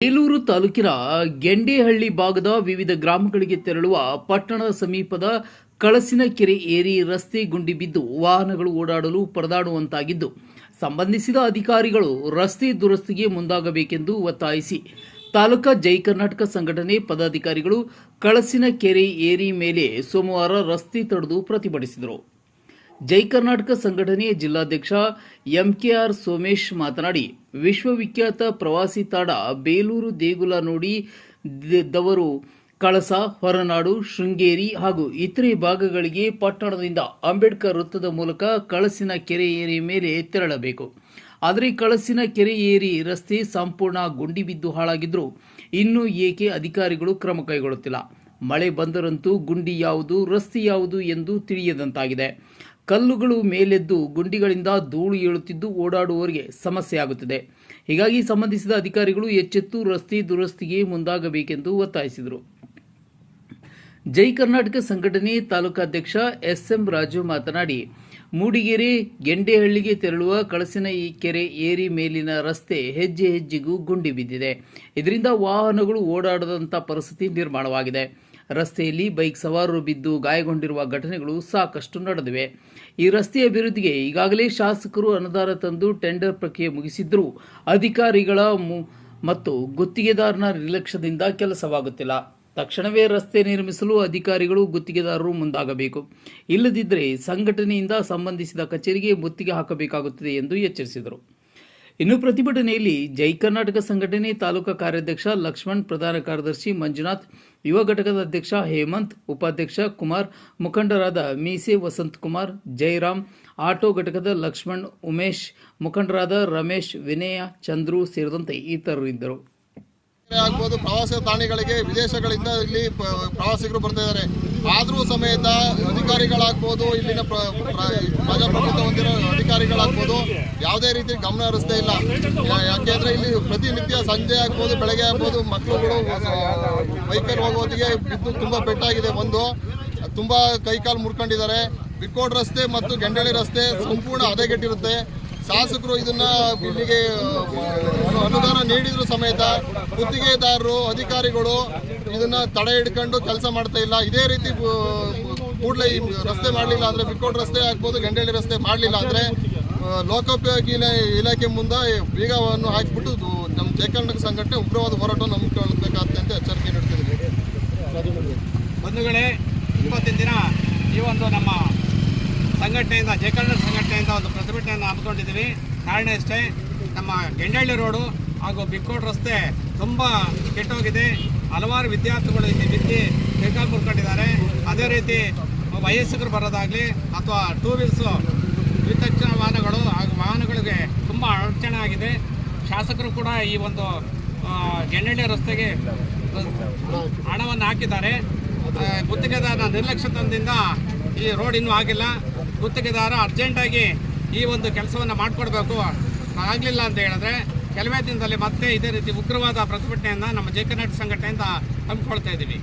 ಬೇಲೂರು ತಾಲೂಕಿನ ಗೆಂಡೇಹಳ್ಳಿ ಭಾಗದ ವಿವಿಧ ಗ್ರಾಮಗಳಿಗೆ ತೆರಳುವ ಪಟ್ಟಣದ ಸಮೀಪದ ಕಳಸಿನಕೆರೆ ಏರಿ ರಸ್ತೆ ಗುಂಡಿ ಬಿದ್ದು ವಾಹನಗಳು ಓಡಾಡಲು ಪರದಾಡುವಂತಾಗಿದ್ದು, ಸಂಬಂಧಿಸಿದ ಅಧಿಕಾರಿಗಳು ರಸ್ತೆ ದುರಸ್ತಿಗೆ ಮುಂದಾಗಬೇಕೆಂದು ಒತ್ತಾಯಿಸಿ ತಾಲೂಕಾ ಜೈ ಕರ್ನಾಟಕ ಸಂಘಟನೆ ಪದಾಧಿಕಾರಿಗಳು ಕಳಸಿನಕೆರೆ ಏರಿ ಮೇಲೆ ಸೋಮವಾರ ರಸ್ತೆ ತಡೆದು ಪ್ರತಿಭಟಿಸಿದರು. ಜೈ ಕರ್ನಾಟಕ ಸಂಘಟನೆಯ ಜಿಲ್ಲಾಧ್ಯಕ್ಷ ಎಂಕೆಆರ್ ಸೋಮೇಶ್ ಮಾತನಾಡಿ, ವಿಶ್ವವಿಖ್ಯಾತ ಪ್ರವಾಸಿ ತಾಣ ಬೇಲೂರು ದೇಗುಲ ನೋಡಿ ದವರು ಕಳಸ, ಹೊರನಾಡು, ಶೃಂಗೇರಿ ಹಾಗೂ ಇತರೆ ಭಾಗಗಳಿಗೆ ಪಟ್ಟಣದಿಂದ ಅಂಬೇಡ್ಕರ್ ವೃತ್ತದ ಮೂಲಕ ಕಳಸಿನಕೆರೆ ಏರಿ ಮೇಲೆ ತೆರಳಬೇಕು. ಆದರೆ ಕಳಸಿನಕೆರೆ ಏರಿ ರಸ್ತೆ ಸಂಪೂರ್ಣ ಗುಂಡಿ ಬಿದ್ದು ಹಾಳಾಗಿದ್ದರೂ ಇನ್ನೂ ಏಕೆ ಅಧಿಕಾರಿಗಳು ಕ್ರಮ ಕೈಗೊಳ್ಳುತ್ತಿಲ್ಲ? ಮಳೆ ಬಂದರಂತೂ ಗುಂಡಿ ಯಾವುದು, ರಸ್ತೆ ಯಾವುದು ಎಂದು ತಿಳಿಯದಂತಾಗಿದೆ. ಕಲ್ಲುಗಳು ಮೇಲೆದ್ದು ಗುಂಡಿಗಳಿಂದ ಧೂಳು ಏಳುತ್ತಿದ್ದು ಓಡಾಡುವವರಿಗೆ ಸಮಸ್ಯೆಯಾಗುತ್ತಿದೆ. ಹೀಗಾಗಿ ಸಂಬಂಧಿಸಿದ ಅಧಿಕಾರಿಗಳು ಎಚ್ಚೆತ್ತು ರಸ್ತೆ ದುರಸ್ತಿಗೆ ಮುಂದಾಗಬೇಕೆಂದು ಒತ್ತಾಯಿಸಿದರು. ಜೈ ಕರ್ನಾಟಕ ಸಂಘಟನೆ ತಾಲೂಕಾಧ್ಯಕ್ಷ ಎಸ್ಎಂ ರಾಜು ಮಾತನಾಡಿ, ಮೂಡಿಗೆರೆ ಗೆಂಡೇಹಳ್ಳಿಗೆ ತೆರಳುವ ಕಳಸಿನಕೆರೆ ಏರಿ ಮೇಲಿನ ರಸ್ತೆ ಹೆಜ್ಜೆ ಹೆಜ್ಜೆಗೂ ಗುಂಡಿ ಬಿದ್ದಿದೆ. ಇದರಿಂದ ವಾಹನಗಳು ಓಡಾಡದಂಥ ಪರಿಸ್ಥಿತಿ ನಿರ್ಮಾಣವಾಗಿದೆ. ರಸ್ತೆಯಲ್ಲಿ ಬೈಕ್ ಸವಾರರು ಬಿದ್ದು ಗಾಯಗೊಂಡಿರುವ ಘಟನೆಗಳು ಸಾಕಷ್ಟು ನಡೆದಿವೆ. ಈ ರಸ್ತೆ ಅಭಿವೃದ್ಧಿಗೆ ಈಗಾಗಲೇ ಶಾಸಕರು ಅನುದಾನ ತಂದು ಟೆಂಡರ್ ಪ್ರಕ್ರಿಯೆ ಮುಗಿಸಿದ್ದರೂ ಅಧಿಕಾರಿಗಳ ಮತ್ತು ಗುತ್ತಿಗೆದಾರನ ನಿರ್ಲಕ್ಷ್ಯದಿಂದ ಕೆಲಸವಾಗುತ್ತಿಲ್ಲ. ತಕ್ಷಣವೇ ರಸ್ತೆ ನಿರ್ಮಿಸಲು ಅಧಿಕಾರಿಗಳು, ಗುತ್ತಿಗೆದಾರರು ಮುಂದಾಗಬೇಕು. ಇಲ್ಲದಿದ್ದರೆ ಸಂಘಟನೆಯಿಂದ ಸಂಬಂಧಿಸಿದ ಕಚೇರಿಗೆ ಮುತ್ತಿಗೆ ಹಾಕಬೇಕಾಗುತ್ತದೆ ಎಂದು ಎಚ್ಚರಿಸಿದರು. ಇನ್ನು ಪ್ರತಿಭಟನೆಯಲ್ಲಿ ಜೈ ಕರ್ನಾಟಕ ಸಂಘಟನೆ ತಾಲೂಕಾ ಕಾರ್ಯಾಧ್ಯಕ್ಷ ಲಕ್ಷ್ಮಣ್, ಪ್ರಧಾನ ಕಾರ್ಯದರ್ಶಿ ಮಂಜುನಾಥ್, ಯುವ ಘಟಕದ ಅಧ್ಯಕ್ಷ ಹೇಮಂತ್, ಉಪಾಧ್ಯಕ್ಷ ಕುಮಾರ್, ಮುಖಂಡರಾದ ಮೀಸೆ ವಸಂತಕುಮಾರ್, ಜಯರಾಮ್, ಆಟೋ ಘಟಕದ ಲಕ್ಷ್ಮಣ್, ಉಮೇಶ್, ಮುಖಂಡರಾದ ರಮೇಶ್, ವಿನಯ, ಚಂದ್ರು ಸೇರಿದಂತೆ ಇತರರು ಇದ್ದರು. ಆಗ್ಬೋದು ಪ್ರವಾಸ ತಾಣಗಳಿಗೆ ವಿದೇಶಗಳಿಂದ ಇಲ್ಲಿ ಪ್ರವಾಸಿಗರು ಬರ್ತಾ ಇದ್ದಾರೆ. ಆದರೂ ಸಮೇತ ಅಧಿಕಾರಿಗಳಾಗ್ಬೋದು, ಇಲ್ಲಿನ ಪ್ರಜಾಪ್ರಭುತ್ವ ಹೊಂದಿರೋ ಅಧಿಕಾರಿಗಳಾಗ್ಬೋದು ಯಾವುದೇ ರೀತಿ ಗಮನ ಹರಿಸ್ತಾ ಇಲ್ಲ. ಯಾಕೆಂದ್ರೆ ಇಲ್ಲಿ ಪ್ರತಿನಿತ್ಯ ಸಂಜೆ ಆಗ್ಬೋದು, ಬೆಳಗ್ಗೆ ಆಗ್ಬೋದು, ಮಕ್ಕಳುಗಳು ಬೈಕಲ್ಲಿ ಹೋಗೋದಿಗೆ ಬಿದ್ದು ತುಂಬಾ ಪೆಟ್ಟಾಗಿದೆ. ತುಂಬಾ ಕೈಕಾಲು ಮುರ್ಕೊಂಡಿದ್ದಾರೆ. ಬಿಕ್ಕೋಡ್ ರಸ್ತೆ ಮತ್ತು ಗೆಂಡೇಹಳ್ಳಿ ರಸ್ತೆ ಸಂಪೂರ್ಣ ಹದಗೆಟ್ಟಿರುತ್ತೆ. ಶಾಸಕರು ಇದನ್ನ ಇಲ್ಲಿಗೆ ಅನುದಾನ ನೀಡಿದ್ರು ಸಮೇತ ಗುತ್ತಿಗೆದಾರರು, ಅಧಿಕಾರಿಗಳು ಇದನ್ನ ತಡೆ ಹಿಡ್ಕೊಂಡು ಕೆಲಸ ಮಾಡ್ತಾ ಇಲ್ಲ. ಇದೇ ರೀತಿ ಕೂಡಲೇ ಈ ರಸ್ತೆ ಮಾಡಲಿಲ್ಲ ಅಂದ್ರೆ, ಬಿಕ್ಕೋಡ್ ರಸ್ತೆ ಆಗ್ಬೋದು, ಗೆಂಡೇಹಳ್ಳಿ ರಸ್ತೆ ಮಾಡಲಿಲ್ಲ ಅಂದ್ರೆ ಲೋಕೋಪಯೋಗಿ ಇಲಾಖೆ ಮುಂದೆ ಬೀಗವನ್ನು ಹಾಕಿಬಿಟ್ಟು ನಮ್ಮ ಜೈ ಕರ್ನಾಟಕ ಸಂಘಟನೆ ಉಗ್ರವಾದ ಹೋರಾಟವನ್ನು ಹಮ್ಮಿಕೊಳ್ಳಬೇಕಾಗುತ್ತೆ ಅಂತ ಎಚ್ಚರಿಕೆ ನೀಡ್ತಿದ್ದೀವಿ. ಬಂಧುಗಳೇ, ಇವತ್ತಿನ ದಿನ ಈ ಒಂದು ನಮ್ಮ ಸಂಘಟನೆಯಿಂದ, ಜೈ ಕರ್ನಾಟಕ ಸಂಘಟನೆಯಿಂದ ಒಂದು ಪ್ರತಿಭಟನೆಯನ್ನು ಹಮ್ಮಿಕೊಂಡಿದ್ದೀವಿ. ಕಾರಣ ಇಷ್ಟೇ, ನಮ್ಮ ಗೆಂಡೇಹಳ್ಳಿ ರೋಡು ಹಾಗೂ ಬಿಕ್ಕೋಡ್ ರಸ್ತೆ ತುಂಬ ಕೆಟ್ಟೋಗಿದೆ. ಹಲವಾರು ವಿದ್ಯಾರ್ಥಿಗಳು ಇಲ್ಲಿ ಬಿದ್ದು ಕೈಕಾಲು ಮುರ್ಕೊಂಡಿದ್ದಾರೆ. ಅದೇ ರೀತಿ ವಯಸ್ಕರು ಬರೋದಾಗಲಿ ಅಥವಾ ಟೂ ವೀಲ್ಸು ದ್ವಿಚಕ್ರ ವಾಹನಗಳು ಹಾಗೂ ವಾಹನಗಳಿಗೆ ತುಂಬ ಅಡಚಣೆ ಆಗಿದೆ. ಶಾಸಕರು ಕೂಡ ಈ ಒಂದು ಗೆಂಡೇಹಳ್ಳಿ ರಸ್ತೆಗೆ ಹಣವನ್ನು ಹಾಕಿದ್ದಾರೆ. ಗುತ್ತಿಗೆದಾರನ ನಿರ್ಲಕ್ಷ್ಯದಿಂದ ಈ ರೋಡ್ ಇನ್ನೂ ಆಗಿಲ್ಲ. ಗುತ್ತಿಗೆದಾರ ಅರ್ಜೆಂಟಾಗಿ ಈ ಒಂದು ಕೆಲಸವನ್ನು ಮಾಡಿಕೊಡ್ಬೇಕು. ಆಗಲಿಲ್ಲ ಅಂತ ಹೇಳಿದ್ರೆ ಕೆಲವೇ ದಿನದಲ್ಲಿ ಮತ್ತೆ ಇದೇ ರೀತಿ ಉಗ್ರವಾದ ಪ್ರತಿಭಟನೆಯನ್ನು ನಮ್ಮ ಜೈ ಕರ್ನಾಟಕ ಸಂಘಟನೆಯಿಂದ ಹಮ್ಮಿಕೊಳ್ತಾ ಇದ್ದೀವಿ.